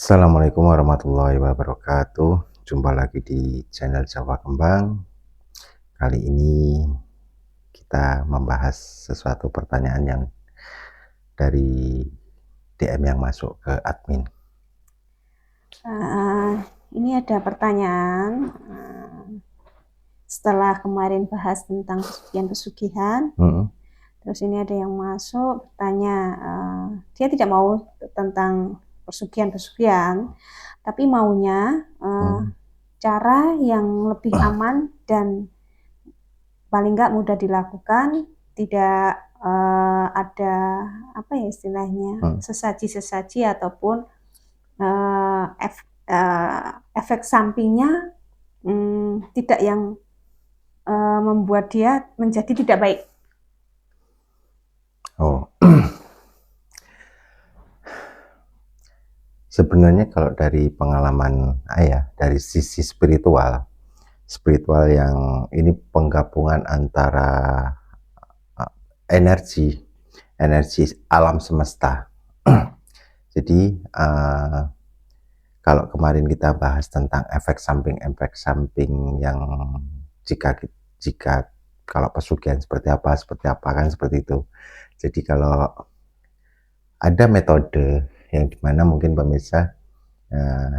Assalamualaikum warahmatullahi wabarakatuh. Jumpa lagi di channel Jawa Kembang. Kali ini kita membahas sesuatu pertanyaan yang dari DM yang masuk ke admin. Ini ada pertanyaan. Setelah kemarin bahas tentang pesugihan, terus ini ada yang masuk bertanya, dia tidak mau tentang pesugihan, tapi maunya cara yang lebih aman dan paling nggak mudah dilakukan, tidak ada apa ya istilahnya sesaji-sesaji ataupun efek sampingnya tidak yang membuat dia menjadi tidak baik. Sebenarnya kalau dari pengalaman dari sisi spiritual yang ini penggabungan antara energi alam semesta. Jadi kalau kemarin kita bahas tentang efek samping yang jika kalau pesugihan seperti apa kan seperti itu. Jadi kalau ada metode yang dimana mungkin pemirsa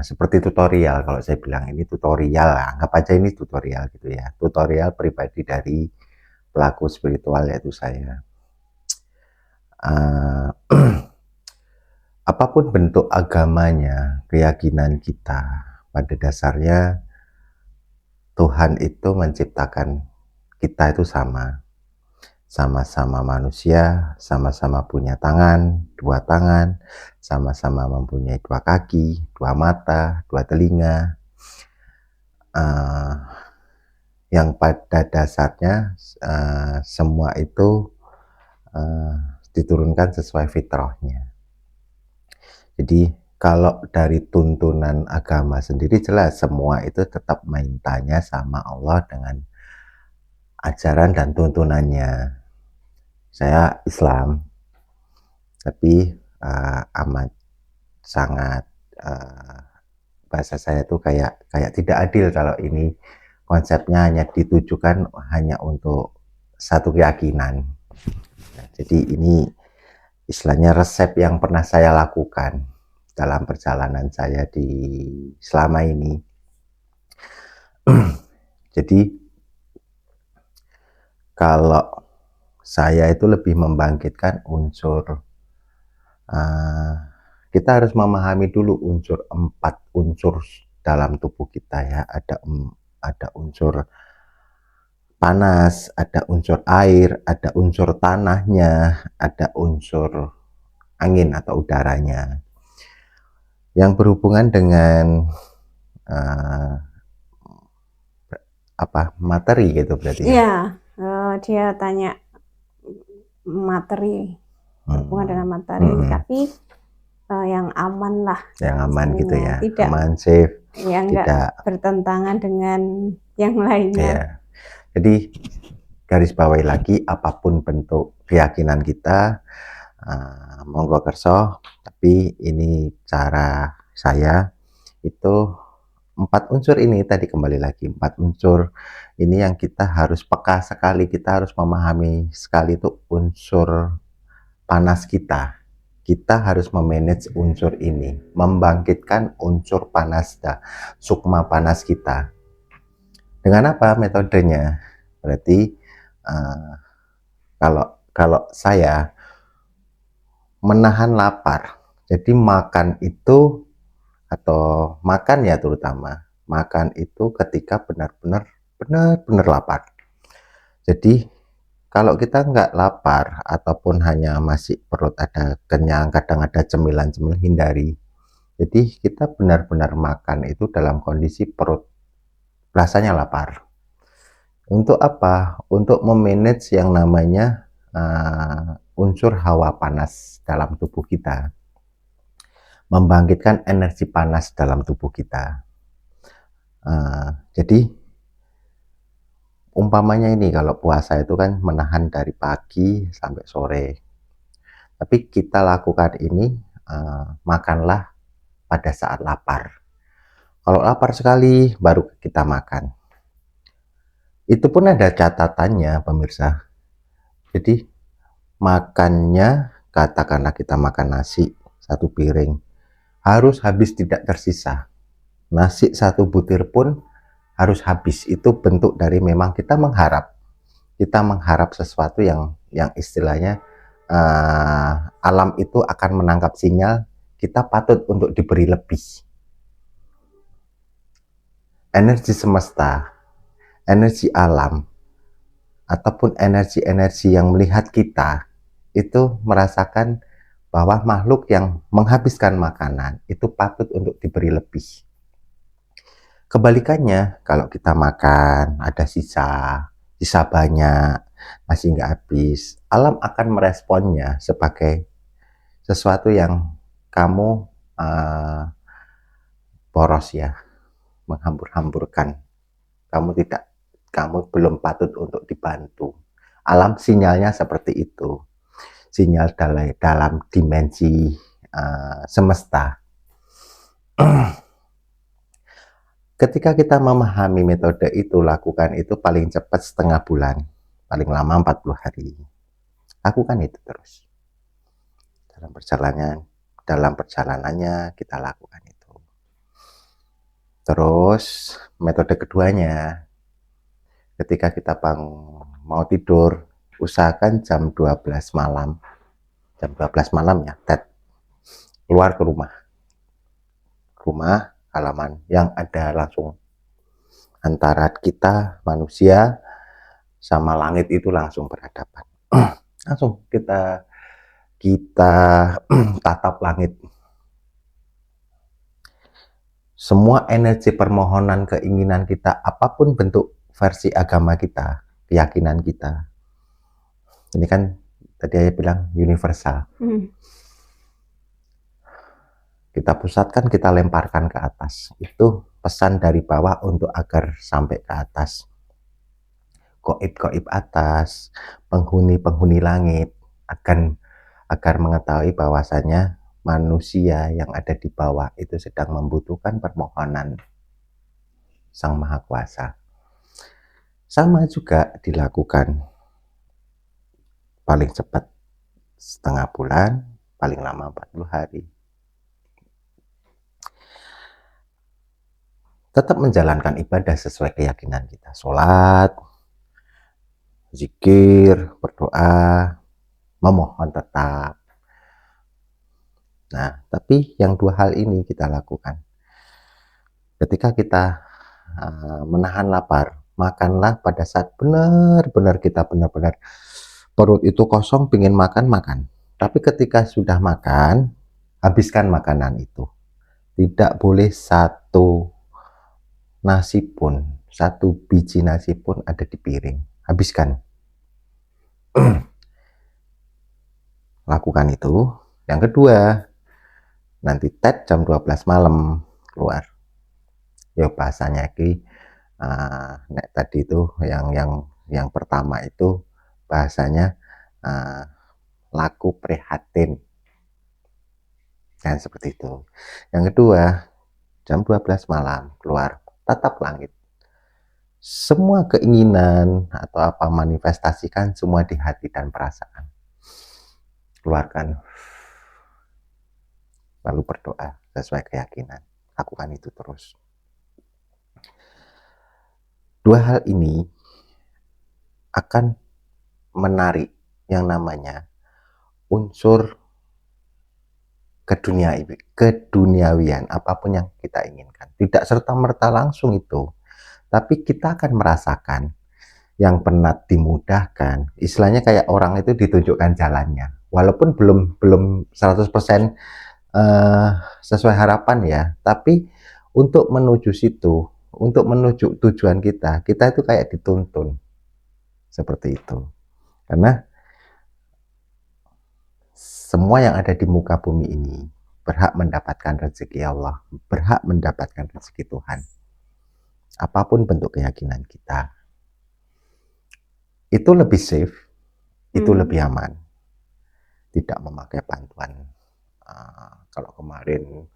seperti tutorial, kalau saya bilang ini tutorial, anggap aja ini tutorial gitu ya, tutorial pribadi dari pelaku spiritual yaitu saya. Apapun bentuk agamanya, keyakinan kita, pada dasarnya Tuhan itu menciptakan kita itu sama-sama manusia, sama-sama punya dua tangan, sama-sama mempunyai dua kaki, dua mata, dua telinga, yang pada dasarnya semua itu diturunkan sesuai fitrahnya. Jadi kalau dari tuntunan agama sendiri jelas semua itu tetap mintanya sama Allah dengan ajaran dan tuntunannya. Saya Islam, tapi amat sangat bahasa saya tuh kayak tidak adil kalau ini konsepnya hanya ditujukan hanya untuk satu keyakinan. Nah, jadi ini istilahnya resep yang pernah saya lakukan dalam perjalanan saya di selama ini. Jadi kalau saya itu lebih membangkitkan unsur, kita harus memahami dulu empat unsur dalam tubuh kita ya. Ada unsur panas, ada unsur air, ada unsur tanahnya, ada unsur angin atau udaranya. Yang berhubungan dengan materi gitu berarti ya? Iya, dia tanya materi, berhubungan dengan materi, tapi yang aman lah. Yang aman gitu ya, tidak, aman, safe, yang tidak bertentangan dengan yang lainnya. Ya. Jadi garis bawahi lagi, apapun bentuk keyakinan kita, monggo kerso, tapi ini cara saya itu 4 unsur ini tadi, kembali lagi 4 unsur ini yang kita harus peka sekali, kita harus memahami sekali itu unsur panas kita. Kita harus memanage unsur ini, membangkitkan unsur panas, sukma panas kita. Dengan apa metodenya? Berarti kalau saya menahan lapar, jadi makan itu, atau makan ya terutama, makan itu ketika benar-benar lapar. Jadi kalau kita nggak lapar ataupun hanya masih perut ada kenyang, kadang ada cemilan-cemilan, hindari. Jadi kita benar-benar makan itu dalam kondisi perut rasanya lapar. Untuk apa? Untuk memanage yang namanya unsur hawa panas dalam tubuh kita, membangkitkan energi panas dalam tubuh kita. Jadi umpamanya ini kalau puasa itu kan menahan dari pagi sampai sore, tapi kita lakukan ini, makanlah pada saat lapar. Kalau lapar sekali baru kita makan. Itu pun ada catatannya pemirsa. Jadi makannya, katakanlah kita makan nasi 1 piring, harus habis tidak tersisa. Nasi 1 butir pun harus habis. Itu bentuk dari memang kita mengharap sesuatu yang istilahnya alam itu akan menangkap sinyal kita patut untuk diberi lebih. Energi semesta, energi alam, ataupun energi-energi yang melihat kita itu merasakan bahwa makhluk yang menghabiskan makanan itu patut untuk diberi lebih. Kebalikannya, kalau kita makan ada sisa banyak, masih nggak habis, alam akan meresponnya sebagai sesuatu yang kamu boros ya, menghambur-hamburkan. Kamu belum patut untuk dibantu. Alam sinyalnya seperti itu. Sinyal dalam dimensi semesta. Ketika kita memahami metode itu, lakukan itu paling cepat setengah bulan, paling lama 40 hari. Lakukan itu terus. Dalam perjalanannya kita lakukan itu. Terus metode keduanya, ketika kita mau tidur, usahakan jam 12 malam. Jam 12 malam ya, keluar ke rumah halaman yang ada langsung antara kita manusia sama langit itu langsung berhadapan. Langsung kita tatap langit. Semua energi permohonan, keinginan kita, apapun bentuk versi agama kita, keyakinan kita, ini kan tadi saya bilang universal. Kita pusatkan, kita lemparkan ke atas. Itu pesan dari bawah untuk agar sampai ke atas. Gaib-gaib atas, penghuni langit agar mengetahui bahwasanya manusia yang ada di bawah itu sedang membutuhkan permohonan Sang Maha Kuasa. Sama juga dilakukan paling cepat setengah bulan, paling lama 40 hari. Tetap menjalankan ibadah sesuai keyakinan kita. Sholat, zikir, berdoa, memohon tetap. Nah, tapi yang 2 hal ini kita lakukan. Ketika kita menahan lapar, makanlah pada saat benar-benar perut itu kosong, pingin makan. Tapi ketika sudah makan, habiskan makanan itu. Tidak boleh 1 biji nasi pun ada di piring. Habiskan. Lakukan itu. Yang kedua, nanti jam 12 malam keluar. Ya bahasanya tadi itu yang pertama itu bahasanya laku prihatin. Dan seperti itu. Yang kedua, jam 12 malam keluar, tatap langit. Semua keinginan atau apa manifestasikan semua di hati dan perasaan. Keluarkan. Lalu berdoa sesuai keyakinan. Lakukan itu terus. 2 hal ini akan menarik yang namanya unsur keduniawian, apapun yang kita inginkan. Tidak serta-merta langsung itu, tapi kita akan merasakan yang penat dimudahkan. Istilahnya kayak orang itu ditunjukkan jalannya. Walaupun belum 100% sesuai harapan ya, tapi untuk menuju situ, untuk menuju tujuan kita itu kayak dituntun. Seperti itu. Karena semua yang ada di muka bumi ini berhak mendapatkan rezeki Allah, berhak mendapatkan rezeki Tuhan. Apapun bentuk keyakinan kita, itu lebih safe, itu lebih aman. Tidak memakai bantuan. Kalau kemarin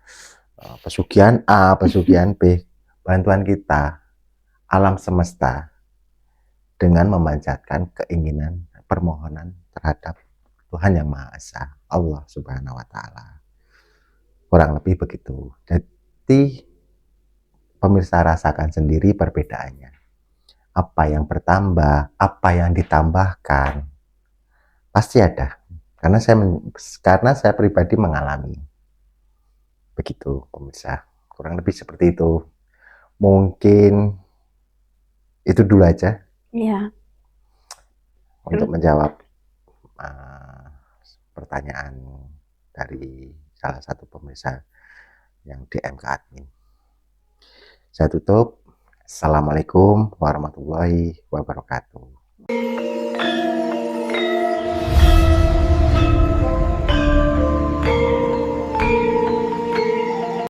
pesugihan A, pesugihan B, bantuan kita, alam semesta, dengan memanjatkan keinginan, permohonan terhadap Tuhan Yang Maha Esa, Allah Subhanahu wa Ta'ala. Kurang lebih begitu. Jadi, pemirsa rasakan sendiri perbedaannya. Apa yang bertambah, apa yang ditambahkan, pasti ada. Karena saya pribadi mengalami. Begitu, pemirsa. Kurang lebih seperti itu. Mungkin itu dulu aja. Iya. Untuk menjawab pertanyaan dari salah satu pemirsa yang DM ke admin. Saya tutup. Assalamualaikum warahmatullahi wabarakatuh.